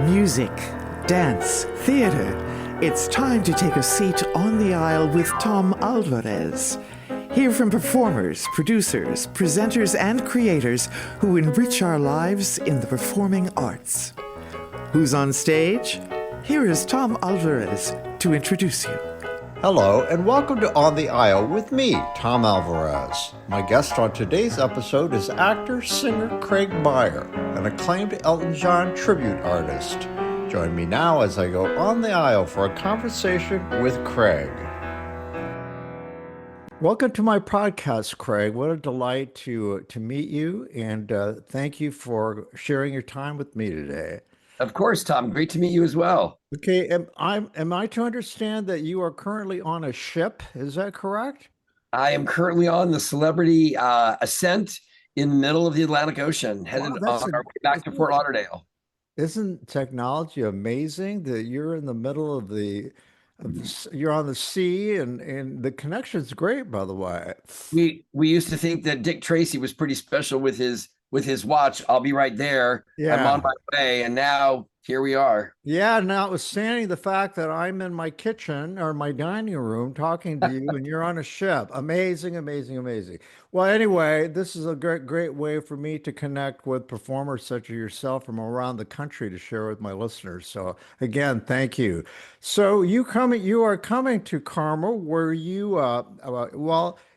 Music, dance, theater. It's time to take a seat on the aisle with Tom Alvarez. Hear from performers, producers, presenters, and creators who enrich our lives in the performing arts. Who's on stage? Here is Tom Alvarez to introduce you. Hello, and welcome to On the Aisle with me, Tom Alvarez. My guest on today's episode is actor, singer Craig Meyer, an acclaimed Elton John tribute artist. Join me now as I go on the aisle for a conversation with Craig. Welcome to my podcast, Craig. What a delight to meet you, and thank you for sharing your time with me today. Of course, Tom. Great to meet you as well. Okay, am I to understand that you are currently on a ship? Is that correct? I am currently on the Celebrity Ascent in the middle of the Atlantic Ocean, headed on our way back to Fort Lauderdale. Isn't technology amazing that you're in the middle of you're on the sea and the connection's great, by the way. We used to think that Dick Tracy was pretty special with his watch. I'll be right there. Yeah. I'm on my way. And now here we are. Yeah. Notwithstanding the fact that I'm in my kitchen or my dining room talking to you and you're on a ship. Amazing, amazing, amazing. Well, anyway, this is a great way for me to connect with performers such as yourself from around the country to share with my listeners. So again, thank you. So you are coming to Carmel where you,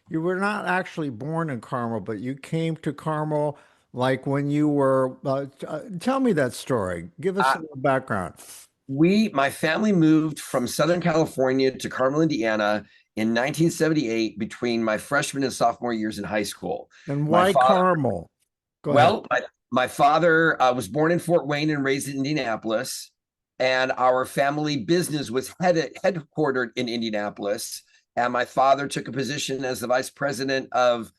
you were not actually born in Carmel, but you came to Carmel like when you were, tell me that story. Give us a little background. My family moved from Southern California to Carmel, Indiana in 1978 between my freshman and sophomore years in high school. And why Carmel? My father was born in Fort Wayne and raised in Indianapolis, and our family business was headquartered in Indianapolis. And my father took a position as the vice president of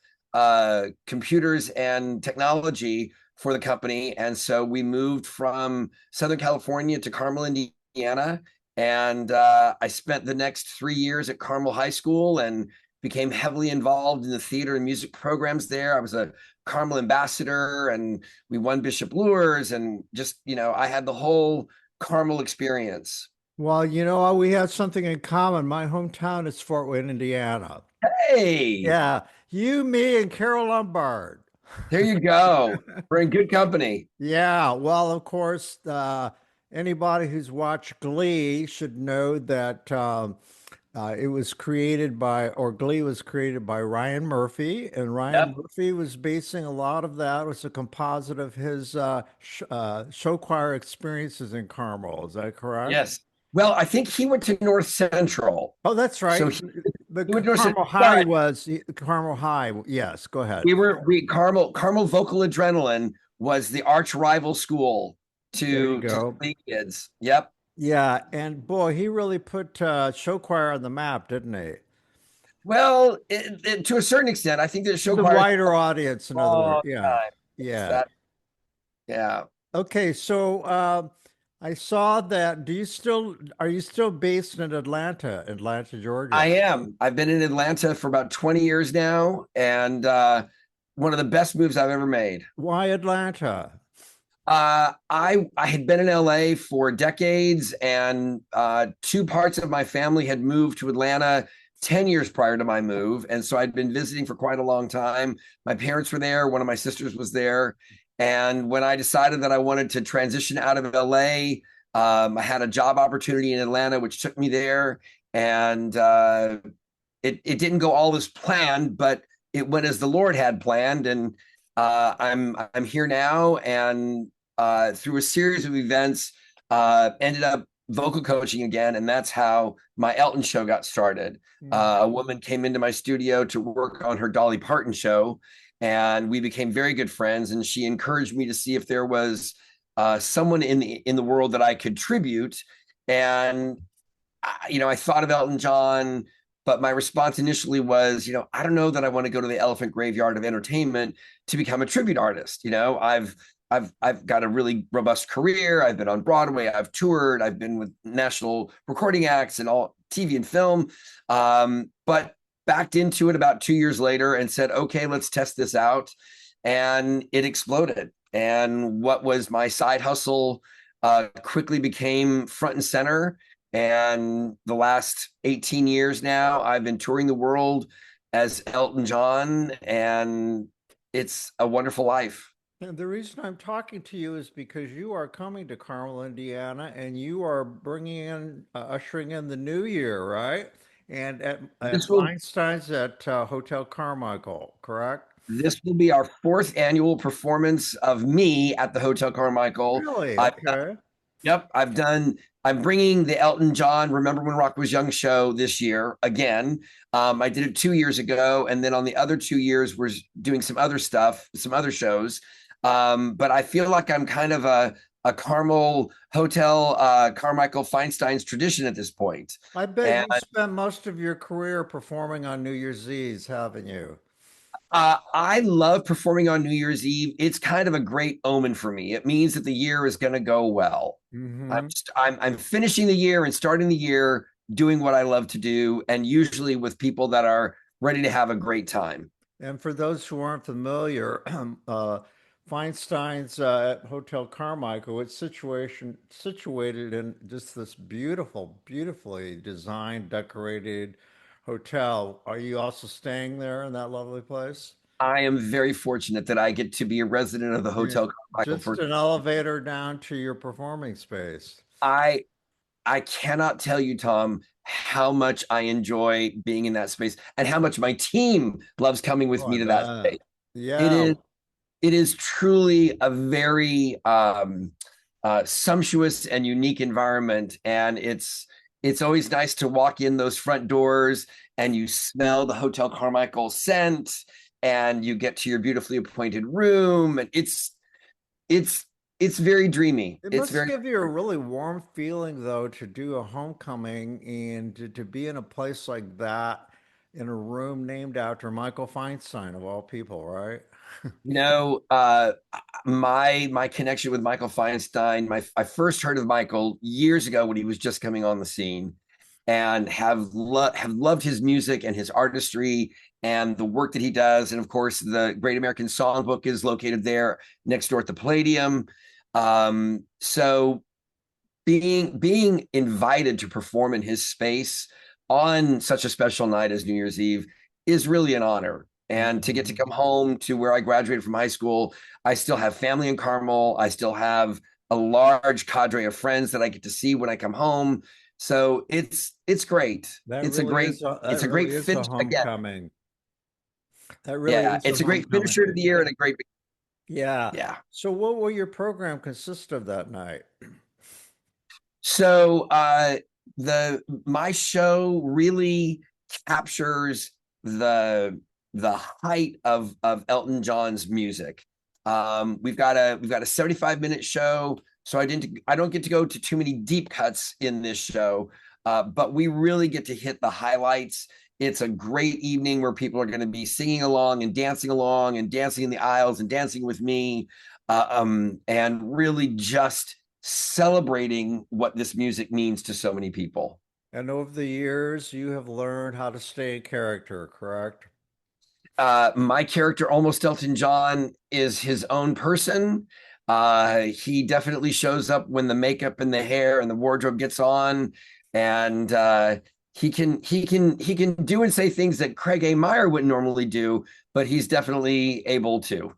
computers and technology for the company. And so we moved from Southern California to Carmel, Indiana. And I spent the next 3 years at Carmel High School and became heavily involved in the theater and music programs there. I was a Carmel ambassador and we won Bishop Lures and just, I had the whole Carmel experience. Well, we have something in common. My hometown is Fort Wayne, Indiana. Hey. Yeah. You, me, and Carol Lombard. There you go. We're in good company. Yeah. Well, of course, anybody who's watched Glee should know that Glee was created by Ryan Murphy, and Ryan Murphy was basing a lot of that. It was a composite of his show choir experiences in Carmel. Is that correct? Yes. Well, I think he went to North Central. Oh, that's right. So Carmel High. Yes, go ahead. Carmel Vocal Adrenaline was the arch rival school to Glee kids. Yep. Yeah, and boy, he really put show choir on the map, didn't he? Well, to a certain extent, I think that show choir, the wider audience, in other words. Yeah. Yeah. Okay, so I saw that. Are you still based in Atlanta, Georgia? I am. I've been in Atlanta for about 20 years now, and one of the best moves I've ever made. Why Atlanta? I had been in LA for decades, and two parts of my family had moved to Atlanta 10 years prior to my move. And so I'd been visiting for quite a long time. My parents were there. One of my sisters was there. And when I decided that I wanted to transition out of LA, I had a job opportunity in Atlanta, which took me there. And it didn't go all as planned, but it went as the Lord had planned. And I'm here now, and through a series of events, ended up vocal coaching again. And that's how my Elton show got started. A woman came into my studio to work on her Dolly Parton show, and we became very good friends. And she encouraged me to see if there was someone in the world that I could tribute. And I thought of Elton John, but my response initially was, I don't know that I want to go to the elephant graveyard of entertainment to become a tribute artist. I've got a really robust career. I've been on Broadway. I've toured. I've been with national recording acts and all TV and film. But backed into it about 2 years later and said, okay, let's test this out. And it exploded. And what was my side hustle quickly became front and center. And the last 18 years now, I've been touring the world as Elton John, and it's a wonderful life. And the reason I'm talking to you is because you are coming to Carmel, Indiana, and you are bringing in, ushering in the new year, right? And at This will Feinstein's at Hotel Carmichael, correct? this will be our fourth annual performance of me at the Hotel Carmichael. Really? I've Okay. Yep, I'm bringing the Elton John Remember When Rock Was Young show this year again. I did it 2 years ago, and then on the other 2 years, we're doing some other stuff, some other shows. But I feel like I'm kind of a Carmel Hotel Carmichael Feinstein's tradition at this point. I bet And you spent most of your career performing on New Year's Eve, haven't you? I love performing on New Year's Eve. It's kind of a great omen for me. It means that the year is going to go well. Hmm. I'm finishing the year and starting the year doing what I love to do, and usually with people that are ready to have a great time. And for those who aren't familiar, Feinstein's at Hotel Carmichael, it's situated in just this beautiful, beautifully designed, decorated hotel. Are you also staying there in that lovely place? I am very fortunate that I get to be a resident of the Yeah. Hotel Carmichael Just for an elevator down to your performing space. I I cannot tell you, Tom, how much I enjoy being in that space and how much my team loves coming with Oh, I me to that bet. space. It Yeah. is it is truly a very sumptuous and unique environment, and it's always nice to walk in those front doors and you smell the Hotel Carmichael scent, and you get to your beautifully appointed room, and it's it's very dreamy. It It's must very give you a really warm feeling, though, to do a homecoming and to be in a place like that in a room named after Michael Feinstein, of all people, right? you know my connection with Michael Feinstein. I first heard of Michael years ago when he was just coming on the scene, and have loved his music and his artistry and the work that he does. And of course, the Great American Songbook is located there next door at the Palladium. So being invited to perform in his space on such a special night as New Year's Eve is really an honor. And to get to Mhm. come home to where I graduated from high school, I still have family in Carmel. I still have a large cadre of friends that I get to see when I come home. So it's great. It's That a great really is a finish again. homecoming. That really Yeah, is a it's a great homecoming. finisher to the year and a great Yeah. yeah. So what will your program consist of that night? So the my show really captures the height of Elton John's music. We've got a 75-minute show, so I don't get to go to too many deep cuts in this show, but we really get to hit the highlights. It's a great evening where people are going to be singing along and dancing in the aisles and dancing with me, and really just celebrating what this music means to so many people. And over the years, you have learned how to stay in character, correct? My character, almost Elton John, is his own person. He definitely shows up when the makeup and the hair and the wardrobe gets on, and he can do and say things that Craig A. Meyer wouldn't normally do, but he's definitely able to.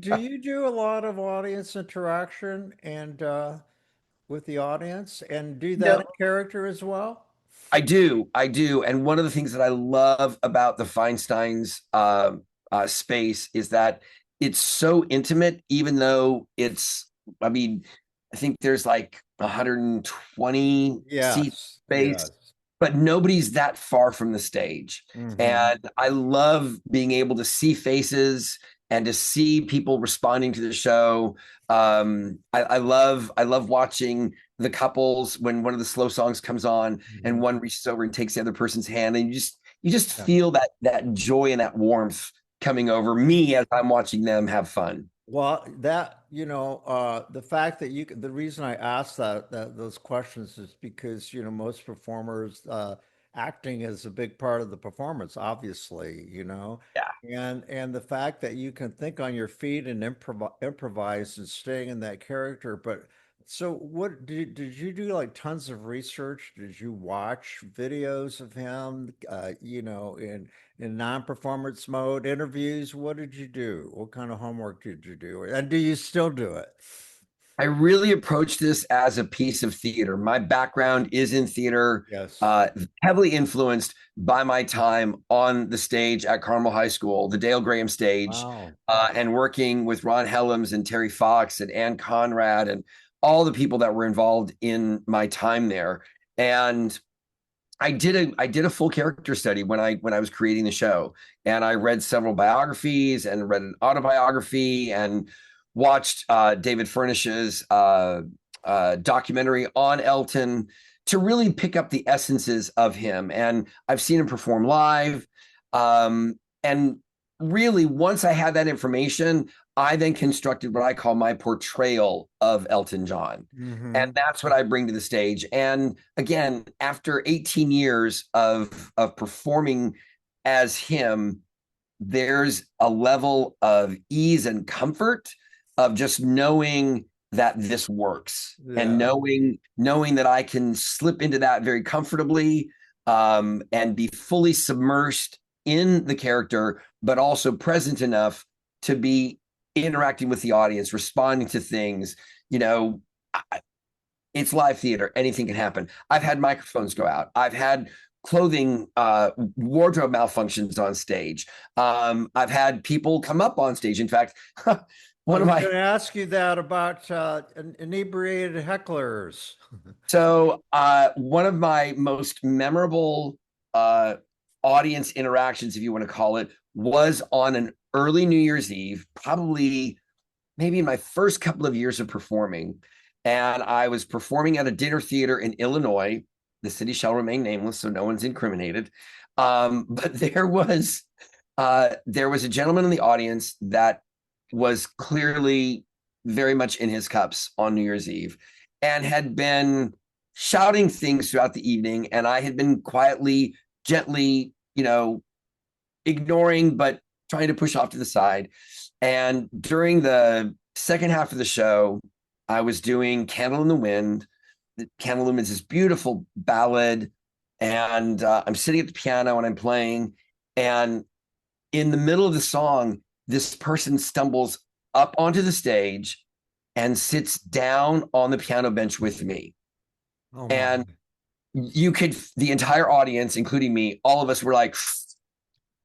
Do you do a lot of audience interaction and with the audience and do that No, in character as well? I do. And one of the things that I love about the Feinstein's space is that it's so intimate, even though I mean, I think there's like 120 seat Yes, space, yes. but nobody's that far from the stage. Hmm. And I love being able to see faces and to see people responding to the show. I love watching the couples when one of the slow songs comes on and one reaches over and takes the other person's hand, and you just Yeah. feel that joy and that warmth coming over me as I'm watching them have fun. Well, the fact that the reason I asked those questions is because, most performers, acting is a big part of the performance, obviously, Yeah. and the fact that you can think on your feet and improvise and staying in that character, but So what did you do like tons of research? Did you watch videos of him, in non-performance mode, interviews? What did you do? What kind of homework did you do? And do you still do it? I really approach this as a piece of theater. My background is in theater, Yes. heavily influenced by my time on the stage at Carmel High School, the Dale Graham stage, Wow. and working with Ron Helms and Terry Fox and Ann Conrad and all the people that were involved in my time there. And I did a full character study when I was creating the show, and I read several biographies and read an autobiography and watched David Furnish's documentary on Elton to really pick up the essences of him. And I've seen him perform live. And really, once I had that information, I then constructed what I call my portrayal of Elton John. And that's what I bring to the stage. And again, after 18 years of performing as him, there's a level of ease and comfort of just knowing that this works, and knowing that I can slip into that very comfortably, and be fully submersed in the character, but also present enough to be interacting with the audience, responding to things. It's live theater. Anything can happen. I've had microphones go out. I've had clothing, wardrobe malfunctions on stage. I've had people come up on stage. In fact, I was going to ask you that about inebriated hecklers. So one of my most memorable audience interactions, if you want to call it, was on an early New Year's Eve, probably maybe in my first couple of years of performing. And I was performing at a dinner theater in Illinois. The city shall remain nameless, so no one's incriminated. But there was a gentleman in the audience that was clearly very much in his cups on New Year's Eve and had been shouting things throughout the evening. And I had been quietly, gently, ignoring, but trying to push off to the side. And during the second half of the show, I was doing Candle in the Wind. Candle in the Wind is this beautiful ballad. And I'm sitting at the piano and I'm playing. And in the middle of the song, this person stumbles up onto the stage and sits down on the piano bench with me. Oh, and the entire audience, including me, all of us were like,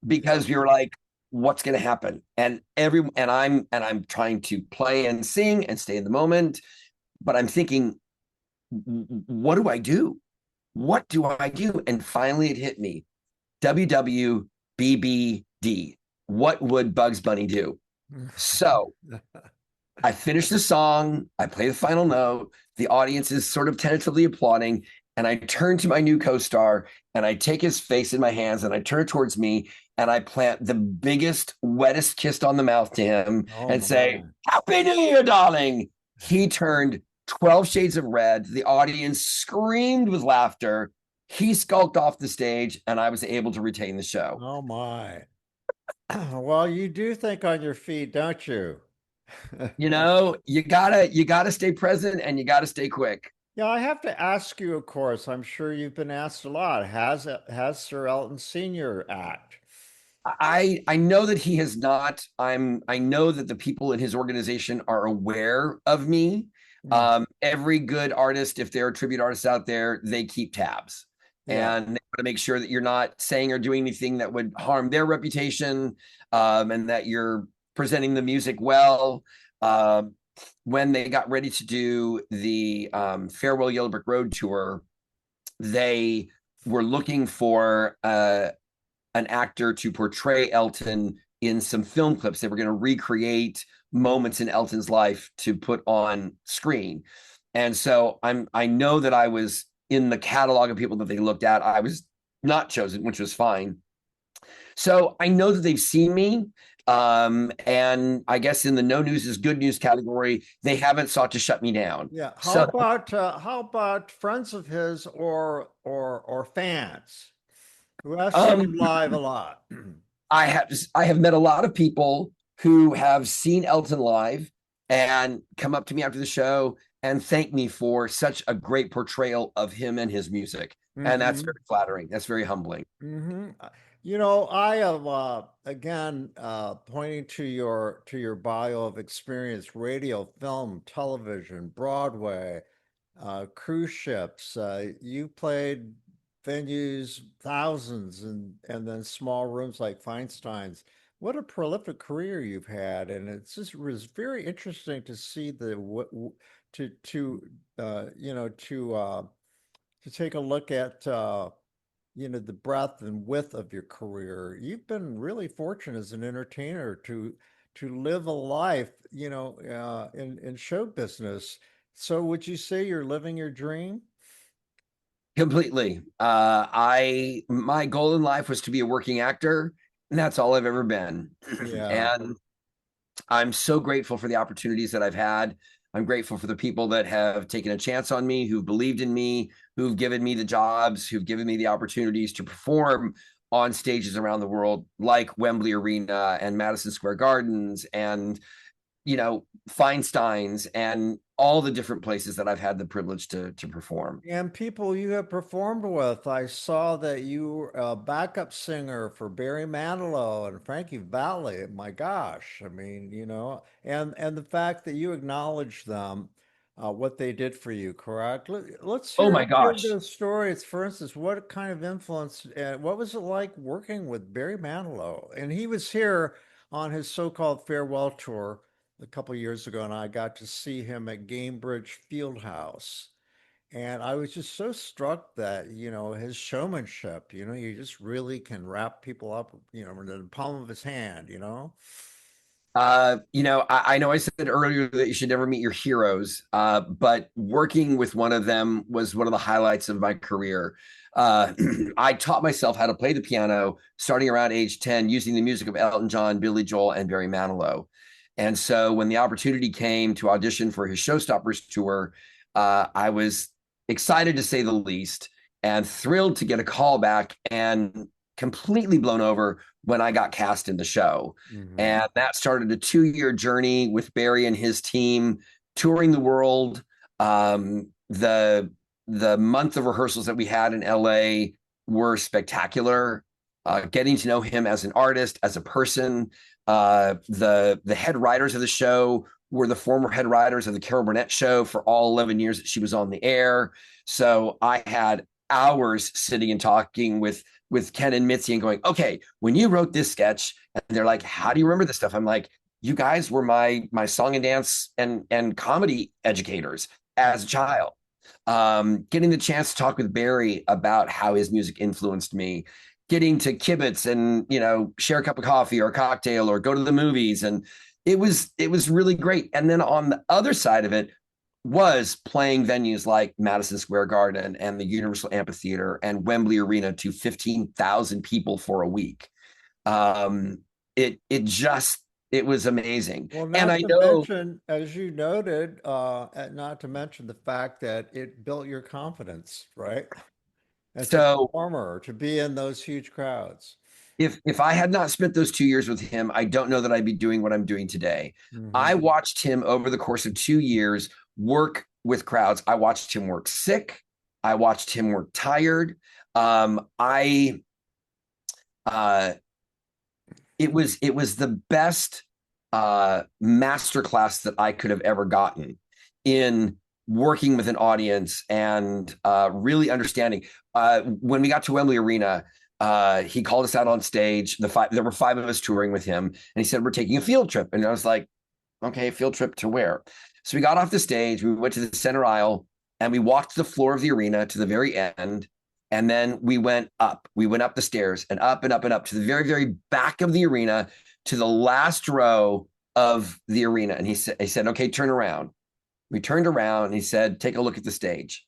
because we were like, what's going to happen? And I'm trying to play and sing and stay in the moment, but I'm thinking, what do I do? What do I do? And finally it hit me. WWBBD. What would Bugs Bunny do? So I finish the song. I play the final note. The audience is sort of tentatively applauding. And I turn to my new co-star and I take his face in my hands and I turn it towards me and I plant the biggest, wettest kiss on the mouth to him and say, Happy New Year, darling. He turned 12 shades of red. The audience screamed with laughter. He skulked off the stage and I was able to retain the show. Oh my. Well, you do think on your feet, don't you? You gotta stay present and you gotta stay quick. Yeah, I have to ask you, of course, I'm sure you've been asked a lot. Has Sir Elton Sr. act? I know that he has not. I know that the people in his organization are aware of me. Every good artist, if there are tribute artists out there, they keep tabs. And they want to make sure that you're not saying or doing anything that would harm their reputation, and that you're presenting the music well. When they got ready to do the Farewell Yellow Brick Road tour, they were looking for an actor to portray Elton in some film clips. They were going to recreate moments in Elton's life to put on screen. And so I know that I was in the catalog of people that they looked at. I was not chosen, which was fine. So I know that they've seen me. And I guess in the no news is good news category, they haven't sought to shut me down. Yeah. How about friends of his or fans who have seen him live a lot? I have met a lot of people who have seen Elton live and come up to me after the show and thank me for such a great portrayal of him and his music. And that's very flattering. That's very humbling. You know, I have again pointing to your bio of experience: radio, film, television, Broadway, cruise ships. You played venues, thousands, and then small rooms like Feinstein's. What a prolific career you've had, and it was very interesting to see you know, to take a look at you know, the breadth and width of your career. You've been really fortunate as an entertainer to live a life, you know, in show business. So would you say you're living your dream? Completely. My goal in life was to be a working actor, and that's all I've ever been. Yeah. And I'm so grateful for the opportunities that I've had. I'm grateful for the people that have taken a chance on me, who've believed in me, who've given me the jobs, who've given me the opportunities to perform on stages around the world, like Wembley Arena and Madison Square Gardens and, you know, Feinstein's and all the different places that I've had the privilege to perform. And people you have performed with, I saw that you were a backup singer for Barry Manilow and Frankie Valli. My gosh, I mean, you know, and the fact that you acknowledge them, what they did for you, correct? Let's Oh hear my a few of gosh. those stories. For instance, what kind of influence, what was it like working with Barry Manilow? And he was here on his so-called farewell tour a couple years ago, and I got to see him at Gamebridge Fieldhouse. And I was just so struck that, you know, his showmanship, you know, you just really can wrap people up, you know, in the palm of his hand, you know? You know, I know I said earlier that you should never meet your heroes, but working with one of them was one of the highlights of my career. Uh, I taught myself how to play the piano starting around age 10 using the music of Elton John, Billy Joel, and Barry Manilow. And so when the opportunity came to audition for his Showstoppers tour, I was excited to say the least and thrilled to get a call back and completely blown over when I got cast in the show. Hmm. And that started a 2-year journey with Barry and his team touring the world. The month of rehearsals that we had in LA were spectacular. Getting to know him as an artist, as a person. The head writers of the show were the former head writers of the Carol Burnett show for all 11 years that she was on the air. So I had hours sitting and talking with Ken and Mitzi and going, okay, when you wrote this sketch, and they're like, how do you remember this stuff? I'm like, you guys were my song and dance and comedy educators as a child. Getting the chance to talk with Barry about how his music influenced me, getting to kibitz and, you know, share a cup of coffee or a cocktail or go to the movies. And it was really great. And then on the other side of it was playing venues like Madison Square Garden and the Universal Amphitheater and Wembley Arena to 15,000 people for a week. It was amazing. Well, And not I to know, mention, as you noted, not to mention the fact that it built your confidence, right? As a so performer, to be in those huge crowds. if I had not spent those 2 years with him, I don't know that I'd be doing what I'm doing today. I Hmm. watched him over the course of 2 years work with crowds. I watched him work sick. I watched him work tired. I uh, it was the best masterclass that I could have ever gotten in working with an audience and really understanding. When we got to Wembley Arena, he called us out on stage. There were 5 of us touring with him, and he said, "We're taking a field trip." And I was like, "Okay, field trip to where?" So we got off the stage. We went to the center aisle, and we walked the floor of the arena to the very end. And then we went up. We went up the stairs and up and up and up to the very, very back of the arena, to the last row of the arena. And he said, "Okay, turn around." We turned around and he said, "Take a look at the stage."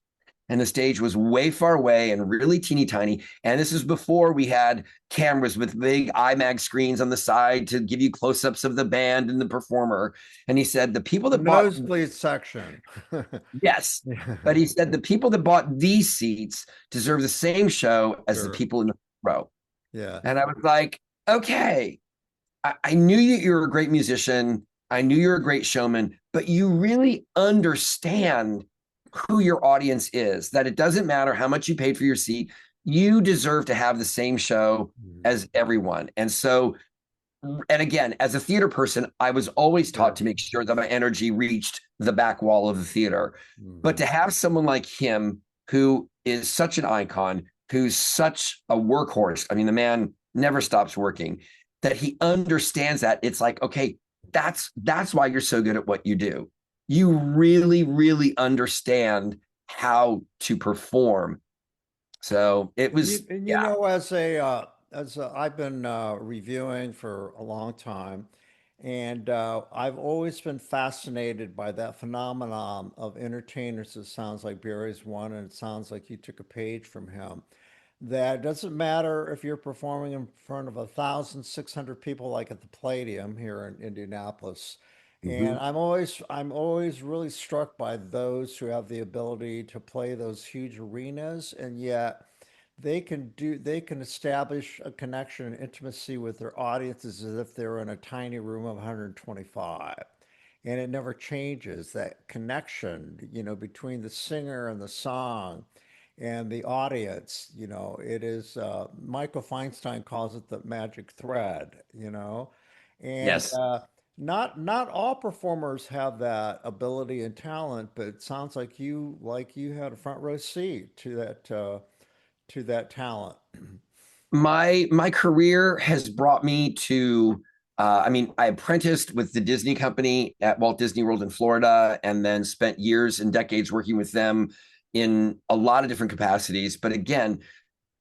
And the stage was way far away and really teeny tiny. And this is before we had cameras with big IMAX screens on the side to give you close-ups of the band and the performer. And he said, the people The that bought, nosebleed section. yes, Yeah. but he said the people that bought these seats deserve the same show as the Sure. people in the row. Yeah. And I was like, okay, I knew you were a great musician. I knew you're a great showman, but you really understand who your audience is, that it doesn't matter how much you paid for your seat. You deserve to have the same show as everyone. And so, and again, as a theater person, I was always taught to make sure that my energy reached the back wall of the theater. But to have someone like him, who is such an icon, who's such a workhorse, I mean, the man never stops working, that he understands that. It's like, okay, that's why you're so good at what you do. You really, really understand how to perform. So it was, you know, I've been reviewing for a long time, and I've always been fascinated by that phenomenon of entertainers. It sounds like Barry's one, and it sounds like you took a page from him. That doesn't matter if you're performing in front of 1,600 people, like at the Palladium here in Indianapolis. And Mhm. I'm always really struck by those who have the ability to play those huge arenas, and yet they can establish a connection and intimacy with their audiences as if they're in a tiny room of 125. And it never changes that connection, between the singer and the song and the audience. It is, Michael Feinstein calls it the magic thread. And Yes. not all performers have that ability and talent, but it sounds like you had a front row seat to that talent. My career has brought me to I mean, I apprenticed with the Disney company at Walt Disney World in Florida, and then spent years and decades working with them in a lot of different capacities. But again,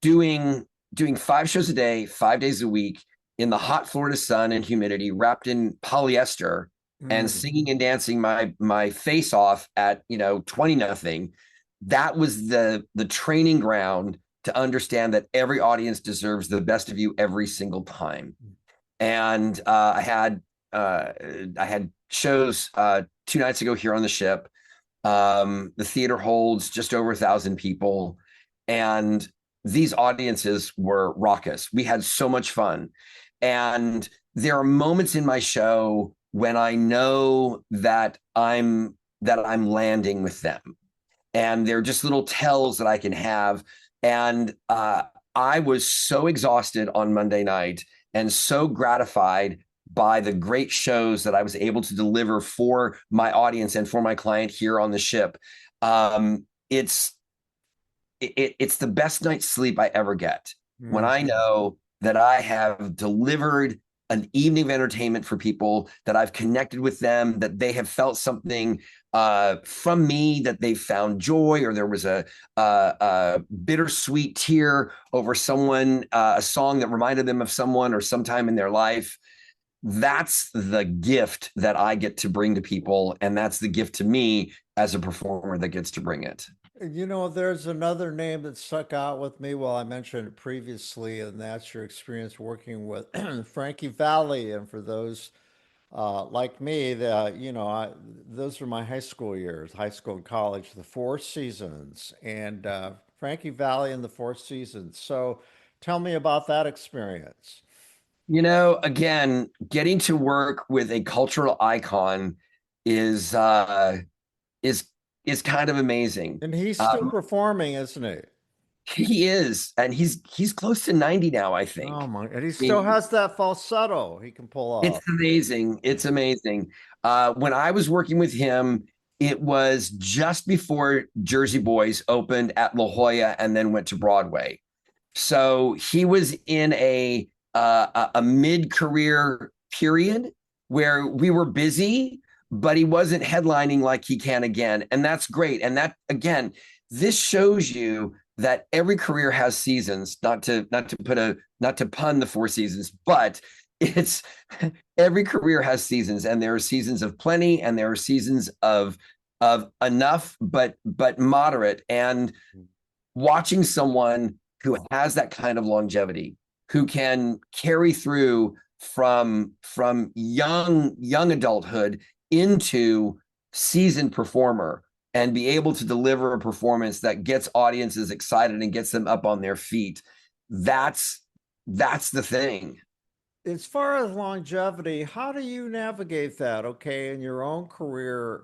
doing 5 shows a day, 5 days a week, in the hot Florida sun and humidity, wrapped in polyester, and Mm. singing and dancing my face off at 20-0. That was the training ground to understand that every audience deserves the best of you every single time. And I had shows 2 nights ago here on the ship. The theater holds just over 1,000 people, and these audiences were raucous. We had so much fun, and there are moments in my show when I know that I'm landing with them, and they're just little tells that I can have. And I was so exhausted on Monday night and so gratified by the great shows that I was able to deliver for my audience and for my client here on the ship. It's the best night's sleep I ever get when I Mhm. know that I have delivered an evening of entertainment for people, that I've connected with them, that they have felt something from me, that they found joy, or there was a bittersweet tear over someone, a song that reminded them of someone or sometime in their life. That's the gift that I get to bring to people, and that's the gift to me as a performer that gets to bring it. There's another name that stuck out with me. Well, I mentioned it previously, and that's your experience working with Frankie Valli. And for those like me, those were my high school years, high school and college, the Four Seasons, and Frankie Valli and the Four Seasons. So tell me about that experience. Again, getting to work with a cultural icon is is is kind of amazing. And he's still performing, isn't he? He is, and he's close to 90 now, I Oh think. my, and he I still mean, has that falsetto he can pull it's off. amazing. It's amazing. When I was working with him, it was just before Jersey Boys opened at La Jolla and then went to Broadway. So he was in a mid-career period where we were busy, but he wasn't headlining like he can again, and that's great. And that, again, this shows you that every career has seasons. Not to pun the Four Seasons, but it's every career has seasons, and there are seasons of plenty, and there are seasons of enough, but moderate. And watching someone who has that kind of longevity, who can carry through from young adulthood into seasoned performer, and be able to deliver a performance that gets audiences excited and gets them up on their feet. That's the thing. as far as longevity, how do you navigate that? Okay, in your own career,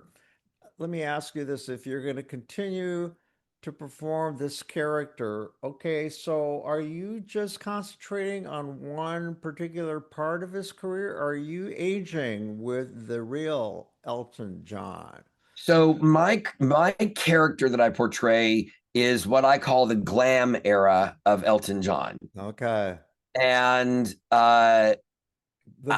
let me ask you this. If you're going to continue to perform this character, okay, so are you just concentrating on one particular part of his career? Or are you aging with the real Elton John? So my character that I portray is what I call the glam era of Elton John. Okay. And The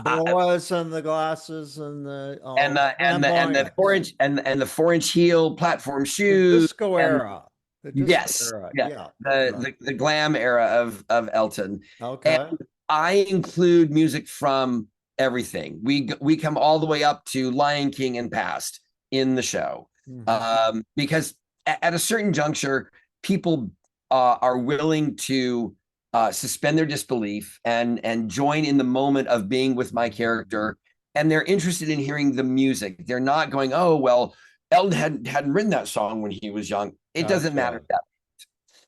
boas and the glasses and the the flamboyance. 4 inch and the 4 inch heel platform The shoes disco and era. The disco yes, era. yeah, Yeah. Yeah. the glam era of Elton. And Okay. I include music from everything. We come all the way up to Lion King and past in the show, Mhm. because at a certain juncture, people are willing to suspend their disbelief and join in the moment of being with my character, and they're interested in hearing the music. They're not going, oh well, Elton hadn't written that song when he was young. It doesn't matter Gotcha. that.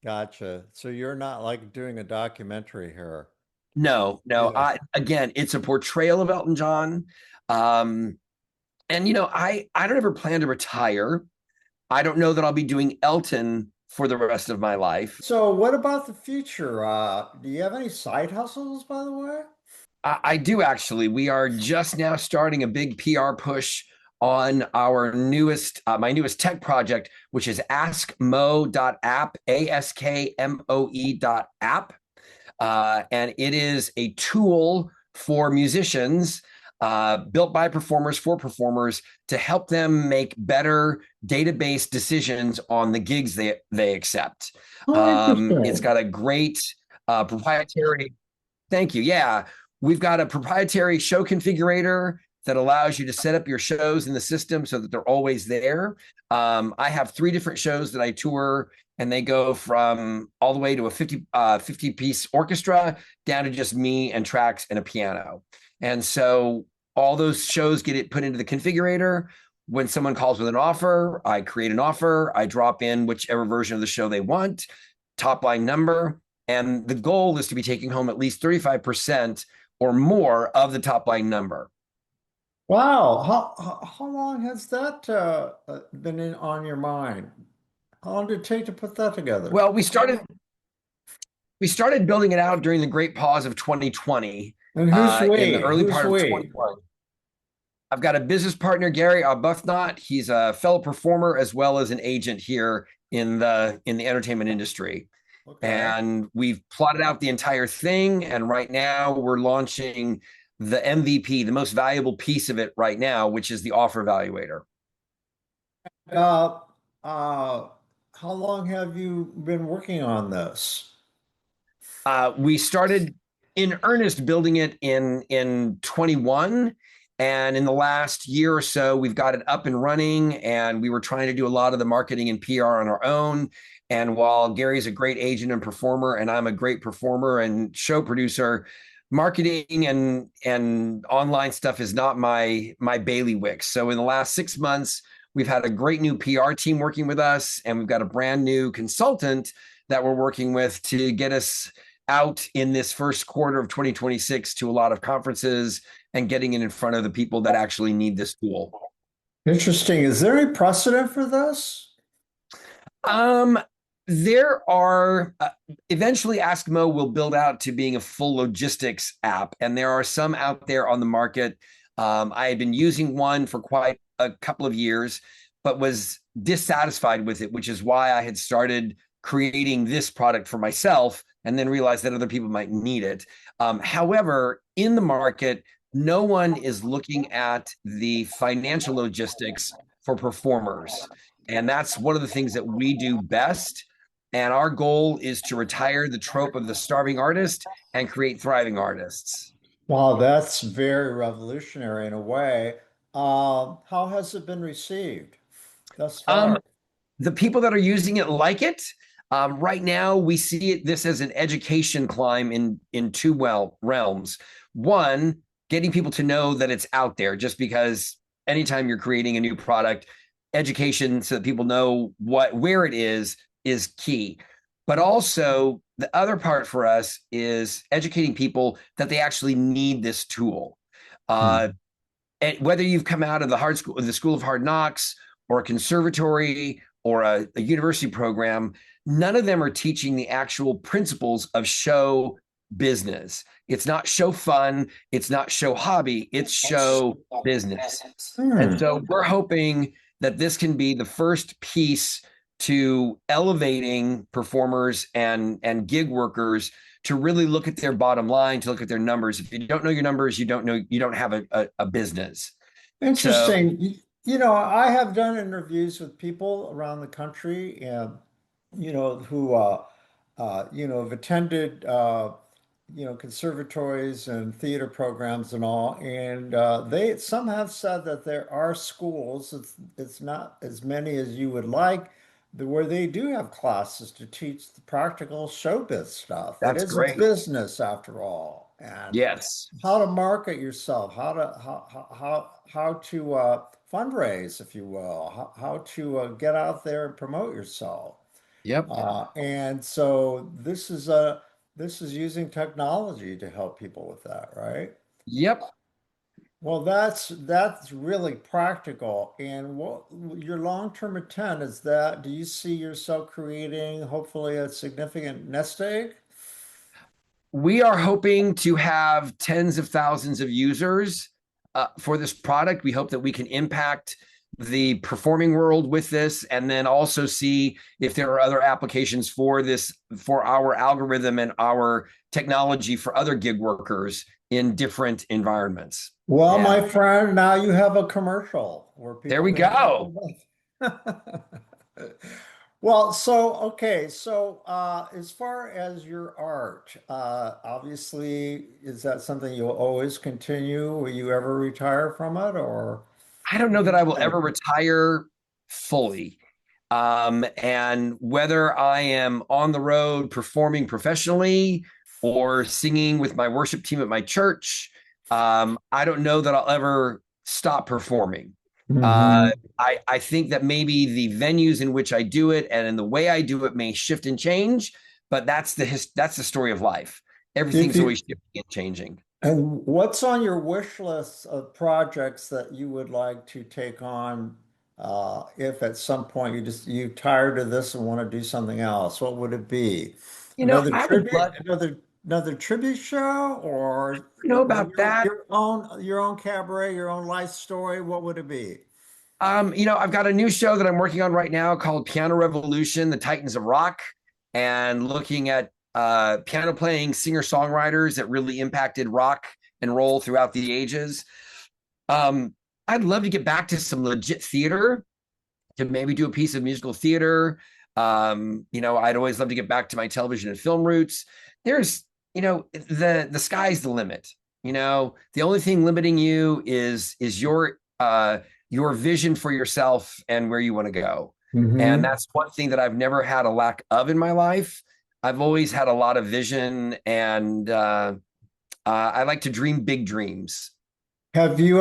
Gotcha. So you're not like doing a documentary here. No. Yeah. I again, it's a portrayal of Elton John. Um, and I don't ever plan to retire. I don't know that I'll be doing Elton for the rest of my life. So what about the future? Do you have any side hustles, by the way? I do actually. We are just now starting a big PR push on our newest, my newest tech project, which is AskMoDo App, AskMoe.app. And it is a tool for musicians, built by performers for performers, to help them make better database decisions on the gigs they accept. Oh, It's interesting. got a great proprietary. Thank you. Yeah, we've got a proprietary show configurator that allows you to set up your shows in the system so that they're always there. I have 3 different shows that I tour, and they go from all the way to a 50 piece orchestra down to just me and tracks and a piano. And so all those shows get it put into the configurator. When someone calls with an offer, I create an offer, I drop in whichever version of the show they want, top line number, and the goal is to be taking home at least 35% or more of the top line number. Wow. How long has that been on your mind? How long did it take to put that together? Well, we started building it out during the great pause of 2020, And who's in the we? early Who's part of we? 21. I've got a business partner, Gary Arbuthnot. He's a fellow performer as well as an agent here in the entertainment industry. Okay. And we've plotted out the entire thing. And right now we're launching the MVP, the most valuable piece of it right now, which is the offer evaluator. Uh, uh, how long have you been working on this? We started in earnest building it in 21. And in the last year or so, we've got it up and running, and we were trying to do a lot of the marketing and PR on our own. And while Gary's a great agent and performer, and I'm a great performer and show producer, marketing and online stuff is not my bailiwick. So in the last 6 months, we've had a great new PR team working with us, and we've got a brand new consultant that we're working with to get us out in this first quarter of 2026 to a lot of conferences and getting it in front of the people that actually need this tool. Interesting. Is there any precedent for this? Um, there are eventually AskMo will build out to being a full logistics app, and there are some out there on the market. I had been using one for quite a couple of years, but was dissatisfied with it, which is why I had started creating this product for myself and then realized that other people might need it. However, in the market, no one is looking at the financial logistics for performers. And that's one of the things that we do best. And our goal is to retire the trope of the starving artist and create thriving artists. Wow, that's very revolutionary in a way. How has it been received thus Um, far? the people that are using it like it. Right now, we see this as an education climb in two realms. One, getting people to know that it's out there, just because anytime you're creating a new product, education so that people know where it is key. But also the other part for us is educating people that they actually need this tool. Hmm. And whether you've come out of the School of Hard Knocks, or a conservatory, or a university program, none of them are teaching the actual principles of show business. It's not show fun. It's not show hobby. It's show business. And Hmm. so we're hoping that this can be the first piece to elevating performers and gig workers to really look at their bottom line, to look at their numbers. If you don't know your numbers, you don't have a business. So Interesting. I have done interviews with people around the country and, who, have attended, conservatories and theater programs and all. And some have said that there are schools, it's not as many as you would like, where they do have classes to teach the practical showbiz stuff. It that's is a great. business after all. And Yes. how to market yourself, how to fundraise, if you will, how to get out there and promote yourself. Yep. And so this is using technology to help people with that, right? Yep. Well, that's really practical. And what your long-term intent is that, do you see yourself creating hopefully a significant nest egg? We are hoping to have tens of thousands of users for this product. We hope that we can impact the performing world with this, and then also see if there are other applications for this, for our algorithm and our technology for other gig workers in different environments. Well, Yeah. my friend, now you have a commercial where There people we can go. Well, so okay, so as far as your art, obviously, is that something you'll always continue? Will you ever retire from it, or I don't know what do that you I will think? ever retire fully. And whether I am on the road performing professionally or singing with my worship team at my church, I don't know that I'll ever stop performing. Uh, Hmm. I think that maybe the venues in which I do it and in the way I do it may shift and change, but that's the story of life. If Everything's you always shifting and changing. And what's on your wish list of projects that you would like to take on, if at some point you tired of this and want to do something else? What would it be? Another I would tribute, love another tribute show, or to know about that. your own cabaret, your own life story? What would it be? I've got a new show that I'm working on right now called Piano Revolution, The Titans of Rock, and looking at piano playing singer-songwriters that really impacted rock and roll throughout the ages. Um, I'd love to get back to some legit theater, to maybe do a piece of musical theater. I'd always love to get back to my television and film roots. There's, the sky's the limit. The only thing limiting you is your vision for yourself and where you want to go. And Hmm. that's one thing that I've never had a lack of in my life. I've always had a lot of vision, and I like to dream big dreams. Have you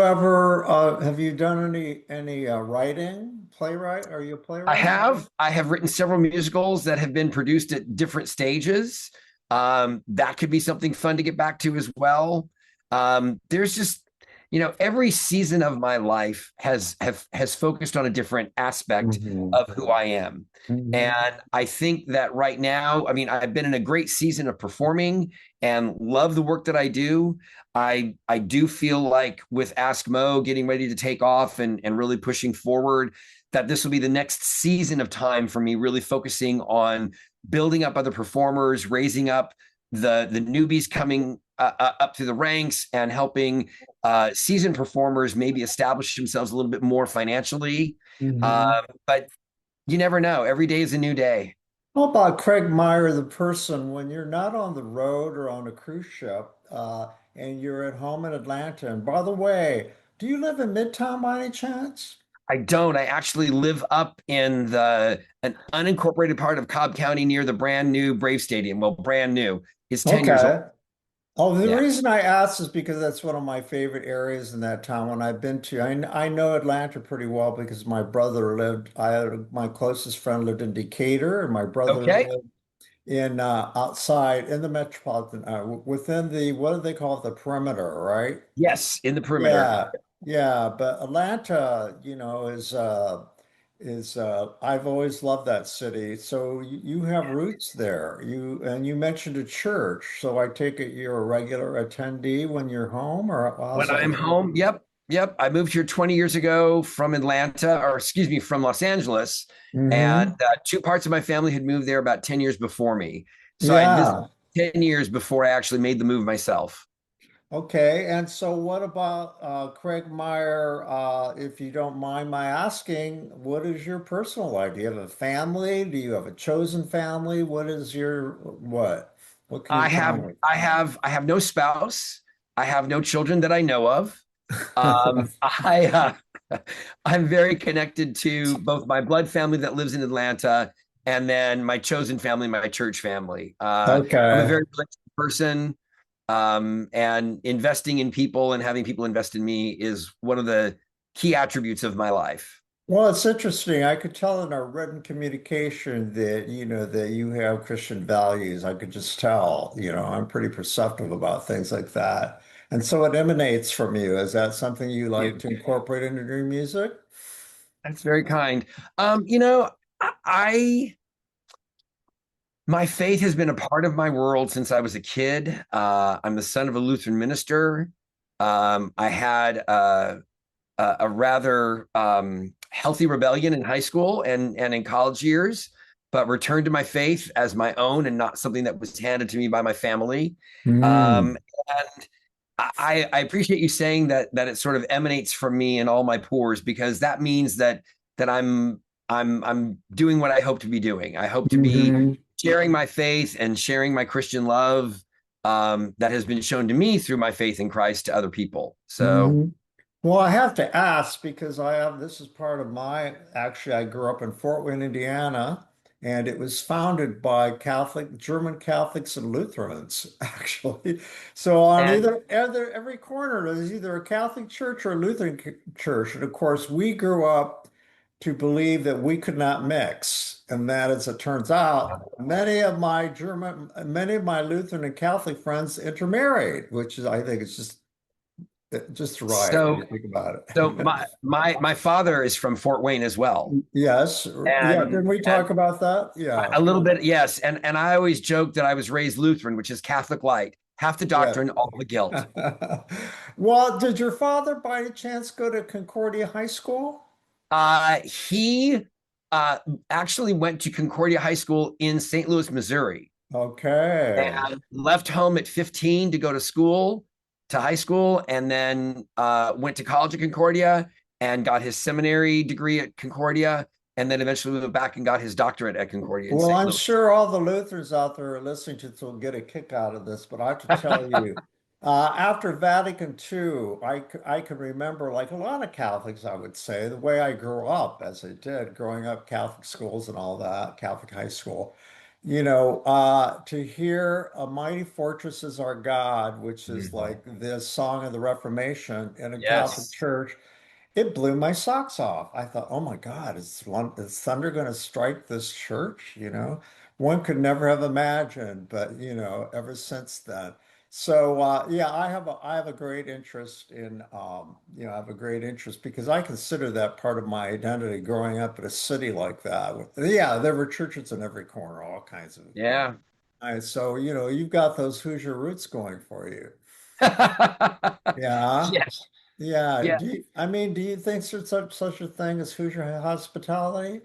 done any writing, playwright? Are you a I playwright? have. I have written several musicals that have been produced at different stages. That could be something fun to get back to as well. There's just, every season of my life has focused on a different aspect Hmm. of who I am. Hmm. And I think that right now, I mean, I've been in a great season of performing and love the work that I do. I do feel like with Ask Mo getting ready to take off and really pushing forward, that this will be the next season of time for me, really focusing on building up other performers, raising up the newbies coming up through the ranks, and helping seasoned performers maybe establish themselves a little bit more financially. Hmm. But you never know. Every day is a new day. How about Craig Meyer, the person, when you're not on the road or on a cruise ship, and you're at home in Atlanta? And by the way, do you live in Midtown by any chance? I don't. I actually live up in an unincorporated part of Cobb County near the brand new Brave Stadium. Well, brand new. It's 10 years old. Okay. Oh, the Yeah. reason I asked is because that's one of my favorite areas in that town when I've been to. I know Atlanta pretty well because my brother lived, my closest friend lived in Decatur, and my brother Okay. lived in outside in the metropolitan within the what do they call it, the perimeter, right? Yes, in the perimeter. Yeah, yeah, but Atlanta, is I've always loved that city. So you have roots there. You mentioned a church, so I take it you're a regular attendee when you're home, or how's When that I'm work? home, yep, yep. I moved here 20 years ago from Atlanta, or excuse me, from Los Angeles. And Hmm. two parts of my family had moved there about 10 years before me. So I had visited Yeah. 10 years before I actually made the move myself. Okay. And so what about Craig Meyer? If you don't mind my asking, what is your personal life? Do you have a family? Do you have a chosen family? What is your what? What can you tell me? I have no spouse. I have no children that I know of. I'm very connected to both my blood family that lives in Atlanta and then my chosen family, my church family. I'm a Okay. very relational person, and investing in people and having people invest in me is one of the key attributes of my life. Well, it's interesting. I could tell in our written communication that, that you have Christian values. I could just tell, I'm pretty perceptive about things like that. And so it emanates from you. Is that something you like You. to incorporate into your music? That's very kind. You know, I my faith has been a part of my world since I was a kid. I'm the son of a Lutheran minister. I had a rather healthy rebellion in high school and in college years, but returned to my faith as my own and not something that was handed to me by my family. Mm. And I appreciate you saying that it sort of emanates from me in all my pores, because that means that I'm doing what I hope to be doing. I hope to be Hmm. sharing my faith and sharing my Christian love, that has been shown to me through my faith in Christ to other people. So Hmm. Well, I have to ask because this is part of actually, I grew up in Fort Wayne, Indiana, and it was founded by German Catholics and Lutherans, actually. So on and every corner, there's either a Catholic church or a Lutheran church. And of course, we grew up to believe that we could not mix. And that, as it turns out, many of my Lutheran and Catholic friends intermarried, which is, I think, it's just right when so you think about so it. my father is from Fort Wayne as well, Yes. Yeah. Didn't we and talk about that? Yeah. a little bit, yes. And I always joke that I was raised Lutheran, which is Catholic light, half the Yeah. doctrine, all the guilt. Well, did your father by any chance go to Concordia High School? He uh, actually went to Concordia High School in St. Louis, Missouri, Okay. and left home at 15 to go to school, to high school, and then went to college at Concordia and got his seminary degree at Concordia, and then eventually went back and got his doctorate at Concordia in Well, St. I'm Louis. sure all the Lutherans out there are listening to this will get a kick out of this, but I have to tell you, after Vatican II, I can remember, like a lot of Catholics, I would say, the way I grew up, as I did, growing up Catholic schools and all that, Catholic high school. To hear "A Mighty Fortress is Our God," which is Mhm. like this song of the Reformation in a Catholic Yes. church, it blew my socks off. I thought, oh my God, is thunder going to strike this church? One could never have imagined, but ever since then. So yeah, I have a great interest I have a great interest because I consider that part of my identity growing up in a city like that. Yeah, there were churches in every corner, all kinds of. Yeah. So you've got those Hoosier roots going for you. Yeah. Yes. Yeah. Yeah. Do you think there's such a thing as Hoosier hospitality?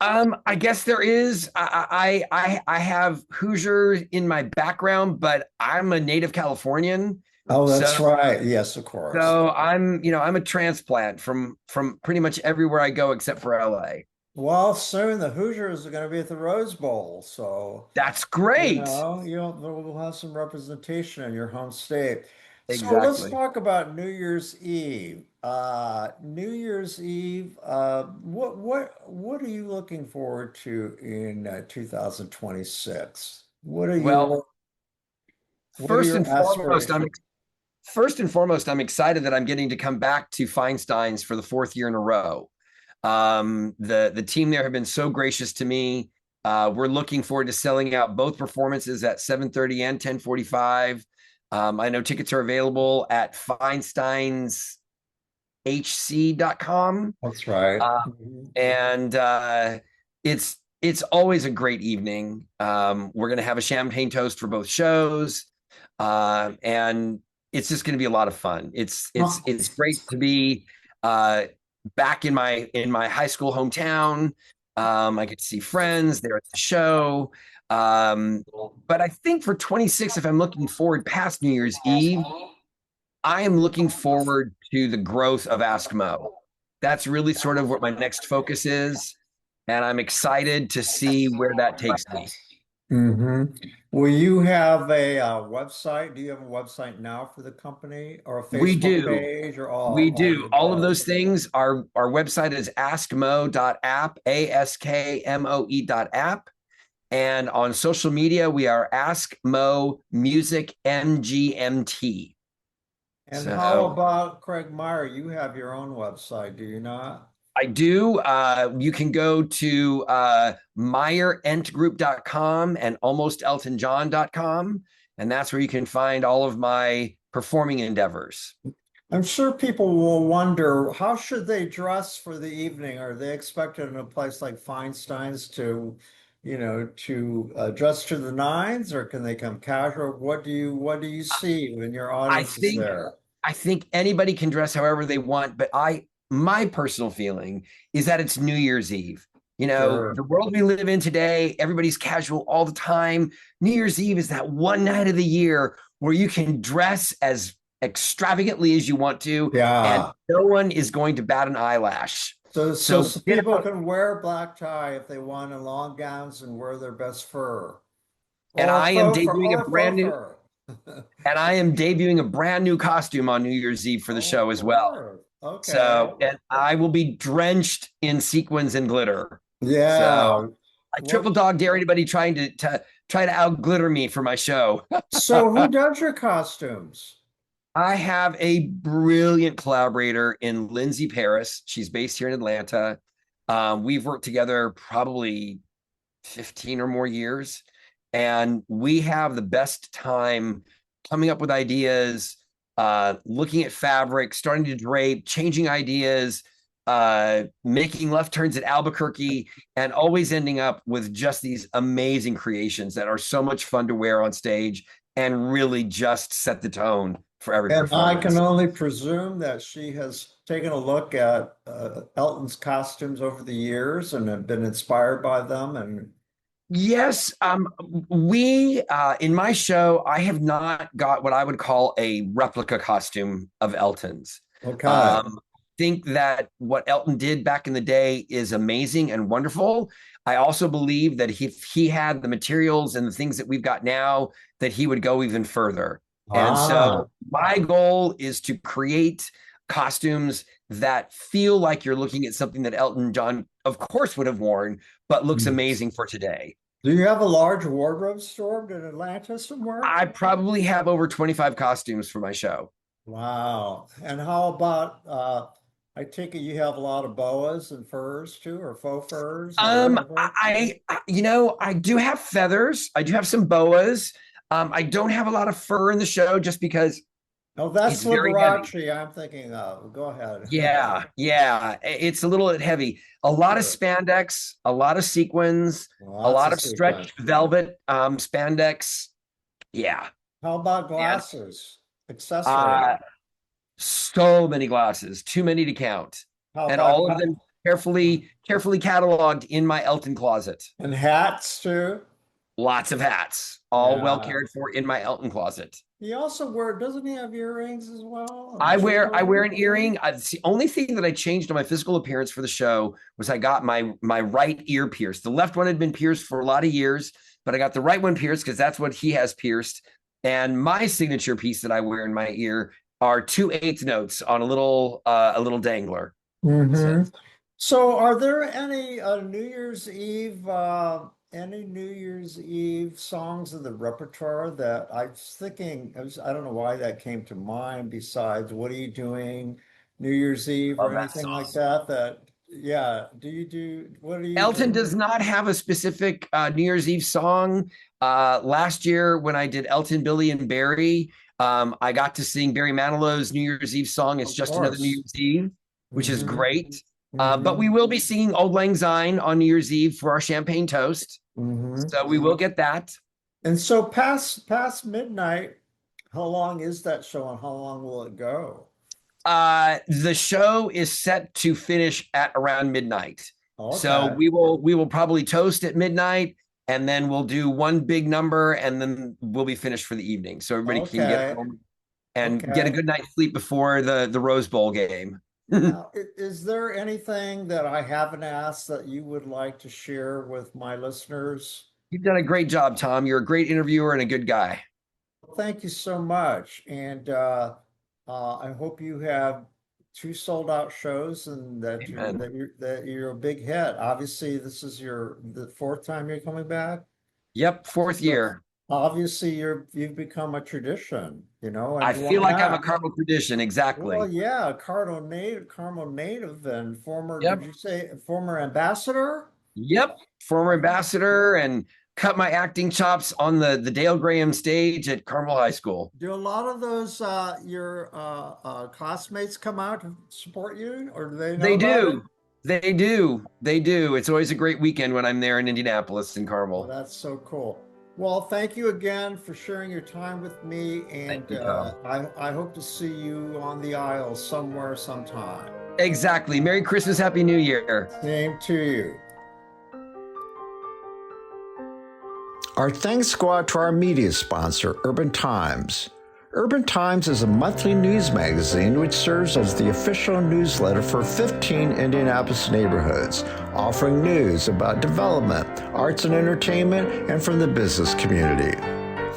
I guess there is. I have Hoosier in my background, but I'm a native Californian. Oh, So that's right. Yes, of course. I'm a transplant from pretty much everywhere I go except for LA. Well, soon the Hoosiers are going to be at the Rose Bowl, so That's great. we'll have some representation in your home state. So let's Exactly. talk about New Year's Eve. New Year's Eve. What are you looking forward to in 2026? Well, What are first your and foremost, aspirations? I'm excited that I'm getting to come back to Feinstein's for the fourth year in a row. The team there have been so gracious to me. We're looking forward to selling out both performances at 7:30 and 10:45. I know tickets are available at feinsteinshc.com. That's right. And it's always a great evening. We're going to have a champagne toast for both shows. And it's just going to be a lot of fun. It's great to be back in my high school hometown. I get to see friends there at the show. But I think for 26, if I'm looking forward past New Year's Eve, I am looking forward to the growth of AskMo. That's really sort of what my next focus is. And I'm excited to see where that takes me. Will you have a website? Do you have a website now for the company, or a We Facebook do. page, or We all of do the all of above? those things. Our website is askmoapp, AskMoe.app. And on social media, we are AskMo Music MGMT. And how So about Craig Meyer? You have your own website, do you not? I do. You can go to MeyerEntGroup.com and AlmostEltonJohn.com. And that's where you can find all of my performing endeavors. I'm sure people will wonder, how should they dress for the evening? Are they expected in a place like Feinstein's to, dress to the nines, or can they come casual? What do you see when your I audience is think there? I think anybody can dress however they want, but my personal feeling is that it's New Year's Eve. Sure. The world we live in today, everybody's casual all the time. New Year's Eve is that one night of the year where you can dress as extravagantly as you want to, and Yeah. no one is going to bat an eyelash. So Get people out, can wear a black tie if they want, in long gowns, and wear their best fur. and Or I am faux fur, debuting a or brand faux new fur. and I am debuting a brand new costume on New Year's Eve for the Oh, show as well. Lord. Okay. So, and I will be drenched in sequins and glitter. So Yeah. I triple What? dog dare anybody trying to try to out glitter me for my show. So who does your costumes? I have a brilliant collaborator in Lindsay Paris. She's based here in Atlanta. We've worked together probably 15 or more years, and we have the best time coming up with ideas, looking at fabric, starting to drape, changing ideas, making left turns at Albuquerque, and always ending up with just these amazing creations that are so much fun to wear on stage and really just set the tone for every And I can performance. only presume that she has taken a look at Elton's costumes over the years and have been inspired by them. And Yes, we in my show, I have not got what I would call a replica costume of Elton's. okay. Think that what Elton did back in the day is amazing and wonderful. I also believe that if he had the materials and the things that we've got now, that he would go even further. And Ah. so my goal is to create costumes that feel like you're looking at something that Elton John, of course, would have worn, but looks amazing for today. Do you have a large wardrobe store in Atlanta somewhere? I probably have over 25 costumes for my show. Wow. And how about I take it you have a lot of boas and furs too, or faux furs or whatever? I do have feathers. I do have some boas. I don't have a lot of fur in the show just because Oh, that's it's very heavy. Liberace I'm thinking of. Go ahead. Yeah, it's a little bit heavy. A lot of Sure. spandex, a lot of sequins, a Lots lot of of stretched sequence. velvet, spandex. Yeah, How about and glasses? Accessory. uh, so many glasses, too many to count, How and about all of them carefully cataloged in my Elton closet. and hats too? Lots of hats, all well Yeah. cared for in my Elton closet. He also doesn't he have earrings as well? And I wear jewelry? an earring. It's the only thing that I changed on my physical appearance for the show was I got my right ear pierced. The left one had been pierced for a lot of years, but I got the right one pierced because that's what he has pierced. And my signature piece that I wear in my ear are 2/8 notes on a little dangler. So Hmm. So, are there any any New Year's Eve songs in the repertoire that I was thinking, I don't know why that came to mind besides What Are You Doing New Year's Eve or love that anything like song. that Yeah. What do you Elton do? does not have a specific New Year's Eve song. Last year, when I did Elton, Billy, and Barry, I got to sing Barry Manilow's New Year's Eve song. It's Of just another New course. Year's Eve, which is Mm-hmm. great. But Mm-hmm. we will be singing Old Lang Syne on New Year's Eve for our champagne toast. Mm-hmm. So we will get that. And so past midnight, how long is that show and how long will it go? The show is set to finish at around midnight. So Okay. we will probably toast at midnight, and then we'll do one big number, and then we'll be finished for the evening. So everybody can get Okay. home and get a Okay. good night's sleep before the Rose Bowl game. Now, is there anything that I haven't asked that you would like to share with my listeners? You've done a great job, Tom. You're a great interviewer and a good guy. Thank you so much. And I hope you have two sold out shows and Amen. that you're a big hit. Obviously, this is the fourth time you're coming back. Yep, fourth So year. obviously you've become a tradition, I and feel why like I'm a not? Carmel tradition. Exactly. Well, yeah, Carmel native and former, did Yep. you say former ambassador? Yep. Former ambassador and cut my acting chops on the Dale Graham stage at Carmel High School. Do a lot of those your classmates come out to support you, or do they know They about it? do. They do. They do. It's always a great weekend when I'm there in Indianapolis and Oh, Carmel. that's so cool. Well, thank you again for sharing your time with me, and Thank you, Tom. I hope to see you on the aisle somewhere sometime. Exactly. Merry Christmas, Happy New Year. Same to you. Our thanks go out to our media sponsor, Urban Times. Urban Times is a monthly news magazine which serves as the official newsletter for 15 Indianapolis neighborhoods, offering news about development, arts and entertainment, and from the business community.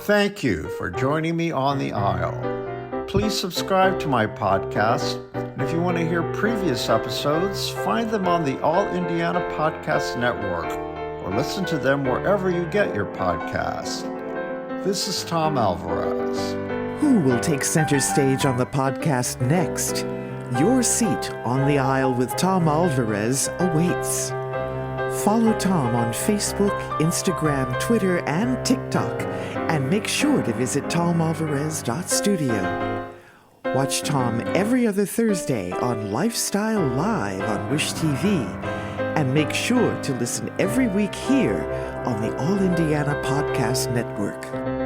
Thank you for joining me on the aisle. Please subscribe to my podcast, and if you want to hear previous episodes, find them on the All Indiana Podcast Network, or listen to them wherever you get your podcasts. This is Tom Alvarez. Who will take center stage on the podcast next? Your seat on the aisle with Tom Alvarez awaits. Follow Tom on Facebook, Instagram, Twitter, and TikTok, and make sure to visit tomalvarez.studio. Watch Tom every other Thursday on Lifestyle Live on Wish TV, and make sure to listen every week here on the All Indiana Podcast Network.